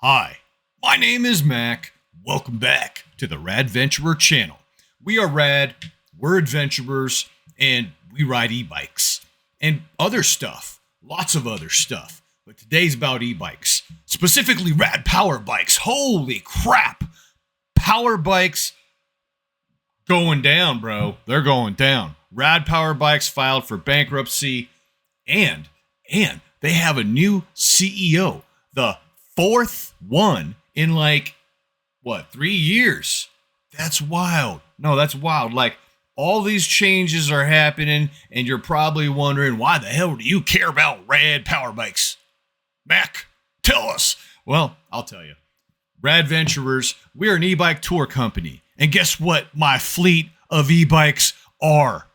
Hi, my name is Mac. Welcome back to the Rad Venturer channel. We are rad, we're adventurers, and we ride e-bikes and other stuff, lots of other stuff. But today's about e-bikes, specifically Rad Power Bikes. Holy crap! Power bikes going down, bro. They're going down. Rad Power Bikes filed for bankruptcy, and they have a new CEO. The fourth one in 3 years. That's wild. No, that's wild. All these changes are happening, and you're probably wondering, why the hell do you care about Rad Power Bikes? Mac, tell us. Well, I'll tell you. Rad Venturers, we're an e-bike tour company. And guess what my fleet of e-bikes are?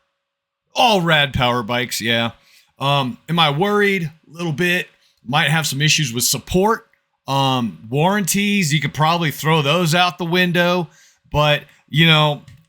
All Rad Power Bikes, yeah. Am I worried? A little bit. Might have some issues with support. Warranties, you could probably throw those out the window. But,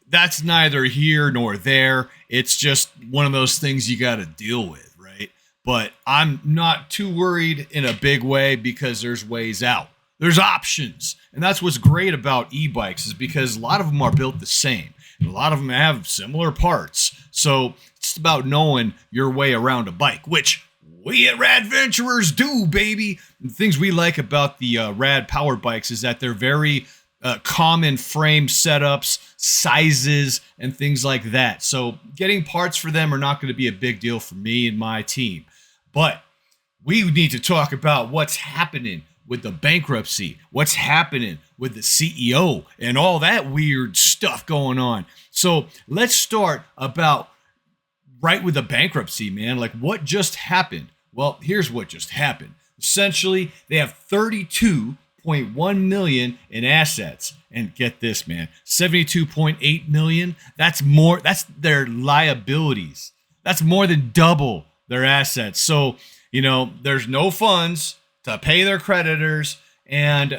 that's neither here nor there. It's just one of those things you got to deal with, right? But I'm not too worried in a big way because there's ways out. There's options. And that's what's great about e-bikes is because a lot of them are built the same. And a lot of them have similar parts. So it's about knowing your way around a bike, which we at Rad Venturers do, baby. The things we like about the Rad Power Bikes is that they're very common frame setups, sizes, and things like that. So getting parts for them are not going to be a big deal for me and my team. But we need to talk about what's happening with the bankruptcy, what's happening with the CEO, and all that weird stuff going on. So let's start about right with the bankruptcy, man. What just happened? Well, here's what just happened. Essentially, they have 32.1 million in assets. And get this, man, 72.8 million. That's their liabilities. That's more than double their assets. So, there's no funds to pay their creditors, and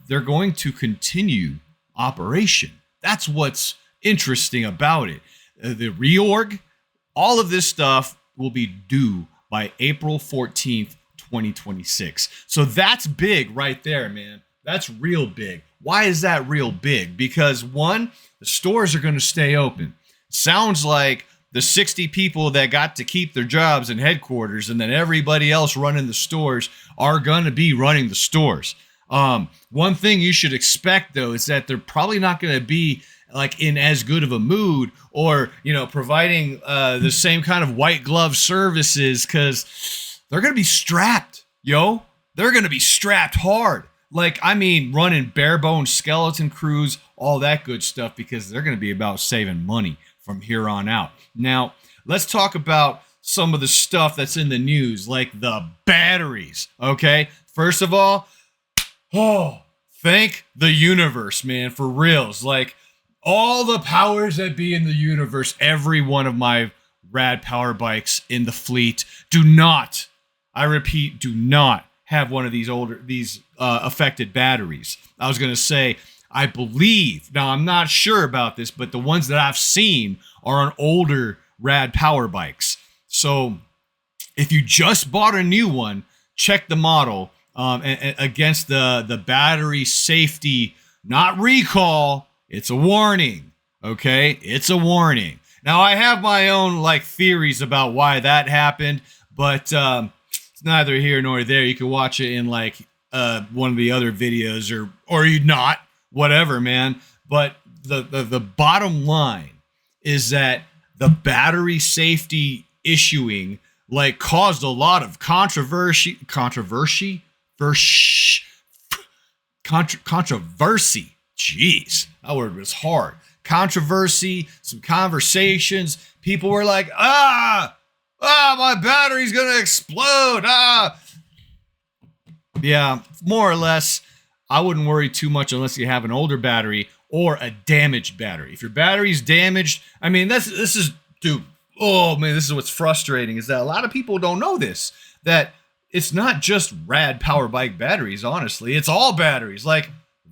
they're going to continue operation. That's what's interesting about it. The reorg, all of this stuff will be due by April 14th, 2026. So that's big right there, man. That's real big. Why is that real big? Because one, the stores are going to stay open. Sounds like the 60 people that got to keep their jobs in headquarters and then everybody else running the stores are going to be running the stores. One thing you should expect, though, is that they're probably not going to be in as good of a mood or, providing the same kind of white glove services because they're going to be strapped, yo. They're going to be strapped hard. Running bare bones skeleton crews, all that good stuff, because they're going to be about saving money from here on out. Now, let's talk about some of the stuff that's in the news, like the batteries, okay? First of all, thank the universe, man, for reals. All the powers that be in the universe, every one of my Rad Power Bikes in the fleet do not, I repeat, do not have one of these affected batteries. I was going to say, I believe, now I'm not sure about this, but the ones that I've seen are on older Rad Power Bikes. So if you just bought a new one, check the model and against the battery safety, not recall. It's a warning, okay? It's a warning. Now, I have my own theories about why that happened, but it's neither here nor there. You can watch it in one of the other videos or you not, whatever, man. But the bottom line is that the battery safety issuing caused a lot of controversy. Jeez, that word was hard. Controversy, some conversations. People were like, my battery's gonna explode. Yeah, more or less, I wouldn't worry too much unless you have an older battery or a damaged battery. If your battery's damaged, this is what's frustrating is that a lot of people don't know this, that it's not just Rad Power Bike batteries, honestly. It's all batteries.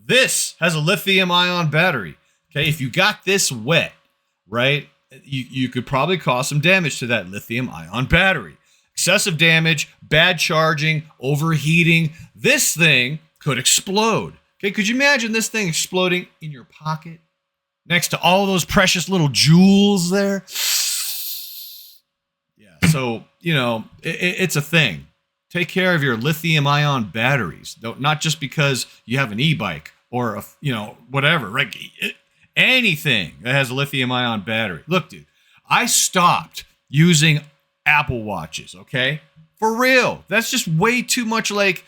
This has a lithium-ion battery. Okay, if you got this wet, right, you could probably cause some damage to that lithium-ion battery. Excessive damage, bad charging, overheating. This thing could explode. Okay, could you imagine this thing exploding in your pocket next to all those precious little jewels there? Yeah, so, it's a thing. Take care of your lithium-ion batteries. Not just because you have an e-bike or, whatever, right? Anything that has a lithium-ion battery. Look, dude, I stopped using Apple Watches, okay? For real. That's just way too much like...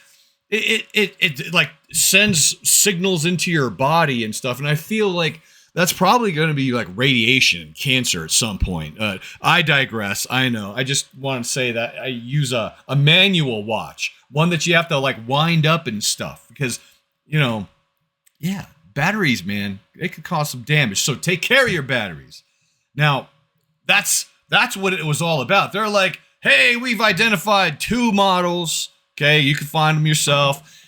It like sends signals into your body and stuff. And I feel like that's probably going to be like radiation and cancer at some point. I digress. I know. I just want to say that I use a manual watch, one that you have to like wind up and stuff because, batteries, man, it could cause some damage. So take care of your batteries. Now, that's what it was all about. They're like, hey, we've identified 2 models. Okay, you can find them yourself.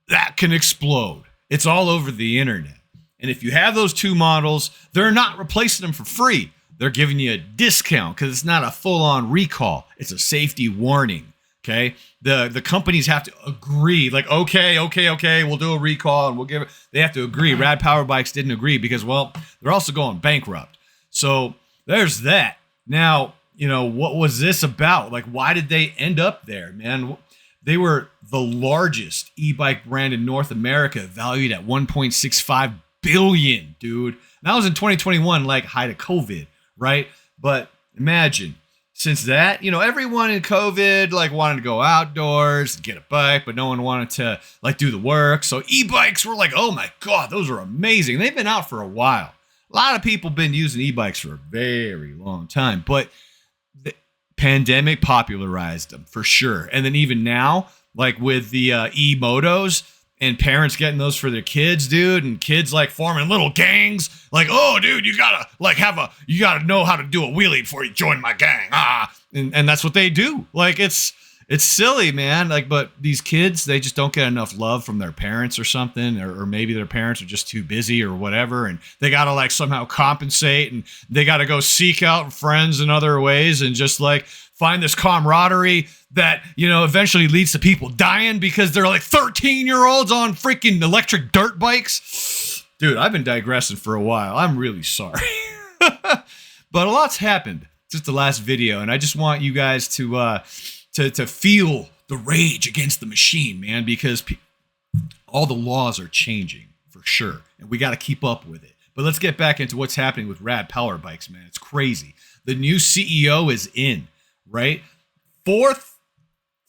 That can explode. It's all over the internet. And if you have those 2 models, they're not replacing them for free. They're giving you a discount because it's not a full-on recall. It's a safety warning. Okay, the companies have to agree. Like, okay, we'll do a recall and we'll give it. They have to agree. Rad Power Bikes didn't agree because, well, they're also going bankrupt. So there's that. Now, what was this about? Like, why did they end up there, man? They were the largest e-bike brand in North America, valued at $1.65 billion, dude. And that was in 2021, like height of COVID, right? But imagine, since that, everyone in COVID like wanted to go outdoors and get a bike, but no one wanted to like do the work. So e-bikes were like, oh my God, those are amazing. They've been out for a while. A lot of people been using e-bikes for a very long time, but the pandemic popularized them for sure. And then even now, like with the e-motos and parents getting those for their kids, dude, and kids like forming little gangs, like, oh, dude, you gotta like you gotta know how to do a wheelie before you join my gang. And that's what they do. Like it's silly, man. Like, but these kids, they just don't get enough love from their parents or something, or maybe their parents are just too busy or whatever, and they gotta like somehow compensate, and they gotta go seek out friends in other ways and just like find this camaraderie that, eventually leads to people dying because they're like 13-year-olds on freaking electric dirt bikes. Dude, I've been digressing for a while. I'm really sorry. But a lot's happened since the last video, and I just want you guys to feel the rage against the machine, man, because all the laws are changing for sure, and we got to keep up with it. But let's get back into what's happening with Rad Power Bikes, man. It's crazy. The new CEO is in, right? 4th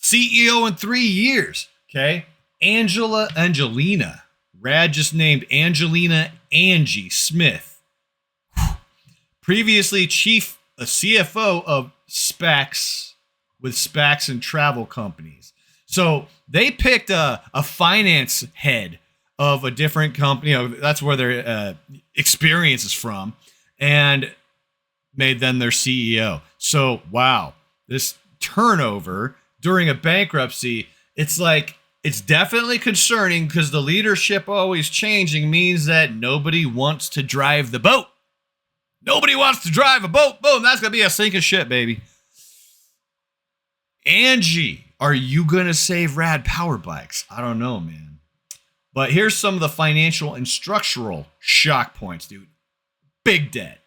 CEO in 3 years, okay? Angelina. Rad just named Angelina Angie Smith. Previously CFO of SPACs, with SPACs and travel companies. So they picked a finance head of a different company. That's where their experience is from, and made them their CEO. So, wow, this turnover during a bankruptcy, it's definitely concerning because the leadership always changing means that nobody wants to drive the boat. Nobody wants to drive a boat. Boom, that's going to be a sinking ship, baby. Angie, are you going to save Rad Power Bikes? I don't know, man. But here's some of the financial and structural shock points, dude. Big debt.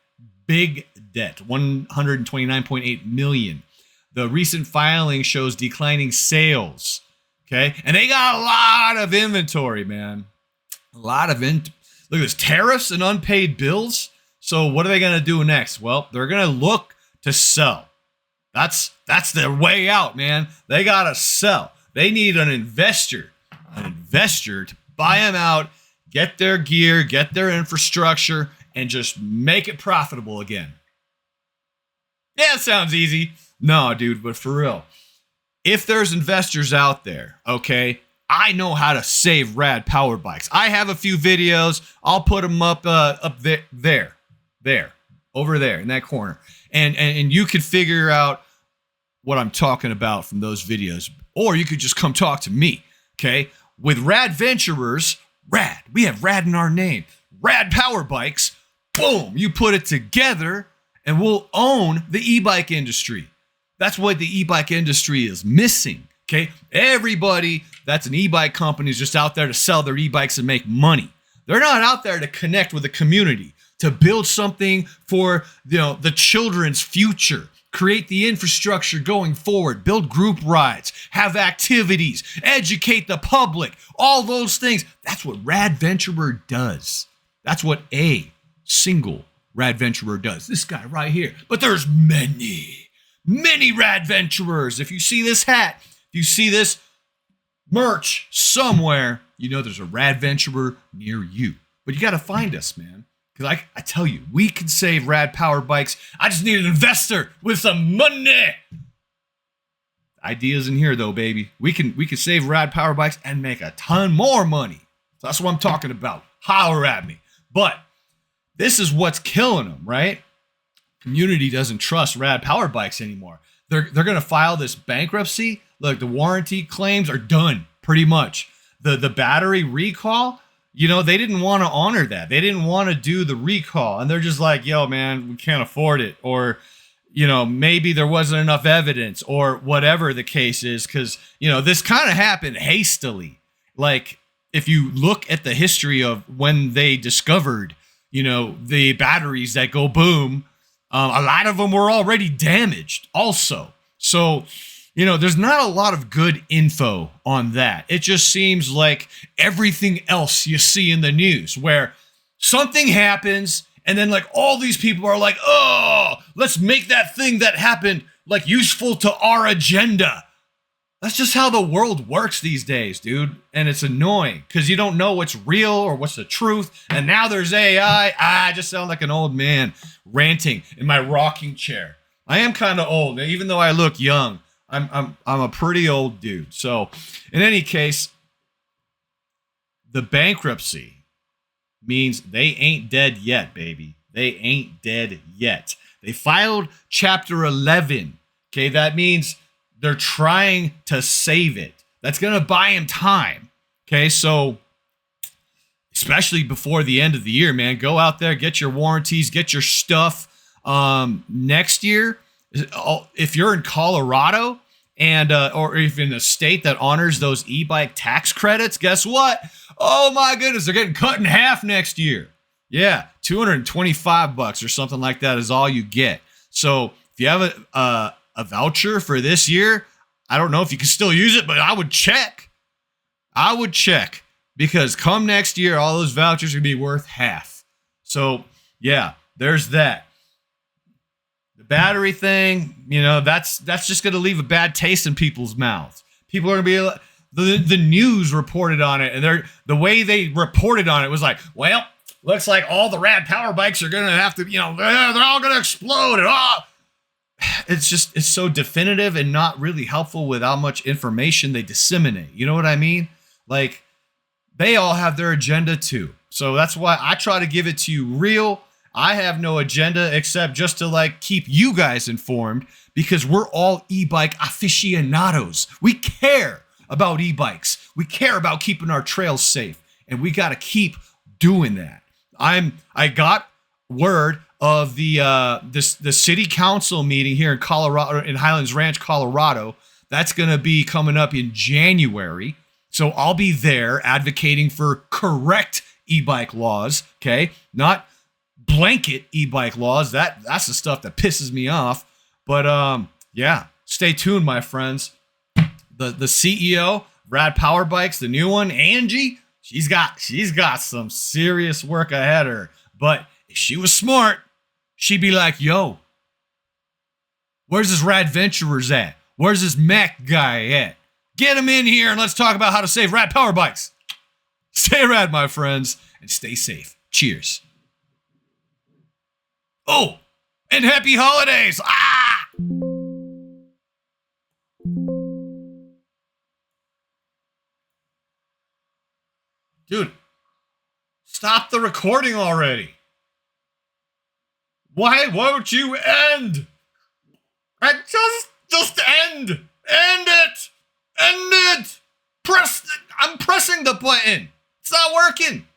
129.8 million. The recent filing shows declining sales. Okay. And they got a lot of inventory, man. Look at this, tariffs and unpaid bills. So what are they going to do next? Well, they're going to look to sell. That's their way out, man. They got to sell. They need an investor to buy them out, get their gear, get their infrastructure, and just make it profitable again. Yeah, it sounds easy. No, dude, but for real. If there's investors out there, okay, I know how to save Rad Power Bikes. I have a few videos. I'll put them up there, over there in that corner. And you could figure out what I'm talking about from those videos. Or you could just come talk to me, okay? With Rad Venturers, Rad. We have Rad in our name. Rad Power Bikes. Boom. You put it together and we'll own the e-bike industry. That's what the e-bike industry is missing, Okay, everybody that's an e-bike company is just out there to sell their e-bikes and make money. They're not out there to connect with the community, to build something for the children's future, create the infrastructure going forward, build group rides, have activities, educate the public, all those things. That's what Rad Venturer does. That's what a single Rad Venturer does. This guy right here. But there's many Rad Venturers. If you see this hat, if you see this merch somewhere, you know there's a Rad Venturer near you. But you got to find us, man. Because I tell you, we can save Rad Power Bikes. I just need an investor with some money. Ideas in here, though, baby. We can save Rad Power Bikes and make a ton more money. So that's what I'm talking about. Holler at me. But this is what's killing them, right? Community doesn't trust Rad Power Bikes anymore. They're going to file this bankruptcy. Look, the warranty claims are done, pretty much. The battery recall, they didn't want to honor that. They didn't want to do the recall. And they're just like, yo, man, we can't afford it. Or, maybe there wasn't enough evidence or whatever the case is. Because, this kind of happened hastily. Like, if you look at the history of when they discovered, the batteries that go boom, a lot of them were already damaged also. So, there's not a lot of good info on that. It just seems like everything else you see in the news where something happens and then like all these people are like, oh, let's make that thing that happened like useful to our agenda. That's just how the world works these days, dude. And it's annoying because you don't know what's real or what's the truth. And now there's AI. I just sound like an old man ranting in my rocking chair. I am kind of old, even though I look young. I'm a pretty old dude. So, in any case, the bankruptcy means they ain't dead yet, baby. They ain't dead yet. They filed Chapter 11. Okay, that means they're trying to save it. That's going to buy him time. Okay, so especially before the end of the year, man, go out there, get your warranties, get your stuff. Next year, if you're in Colorado and or even a state that honors those e-bike tax credits, guess what? Oh my goodness, they're getting cut in half next year. Yeah, $225 or something like that is all you get. So if you have a voucher for this year, I don't know if you can still use it, but I would check. Because come next year, all those vouchers are going to be worth half. So yeah, there's that. The battery thing, that's just going to leave a bad taste in people's mouths. People are going to be the news reported on it, and the way they reported on it was like, well, looks like all the Rad Power Bikes are going to have to, they're all going to explode. And it's so definitive and not really helpful with how much information they disseminate. You know what I mean? Like, they all have their agenda too. So that's why I try to give it to you real. I have no agenda except just to keep you guys informed because we're all e-bike aficionados. We care about e-bikes. We care about keeping our trails safe, and we got to keep doing that. I got word of the city council meeting here in Colorado, in Highlands Ranch, Colorado. That's going to be coming up in January. So I'll be there advocating for correct e-bike laws, okay? Not blanket e-bike laws. That's the stuff that pisses me off. But yeah, stay tuned, my friends. The CEO, Rad Power Bikes, the new one, Angie, she's got some serious work ahead of her. But if she was smart, she'd be like, yo, where's this Rad Venturers at? Where's this Mac guy at? Get him in here and let's talk about how to save Rad Power Bikes. Stay rad, my friends, and stay safe. Cheers. Oh, and happy holidays. Ah! Dude, stop the recording already. Why won't you end? Just end. End it. End it. I'm pressing the button. It's not working.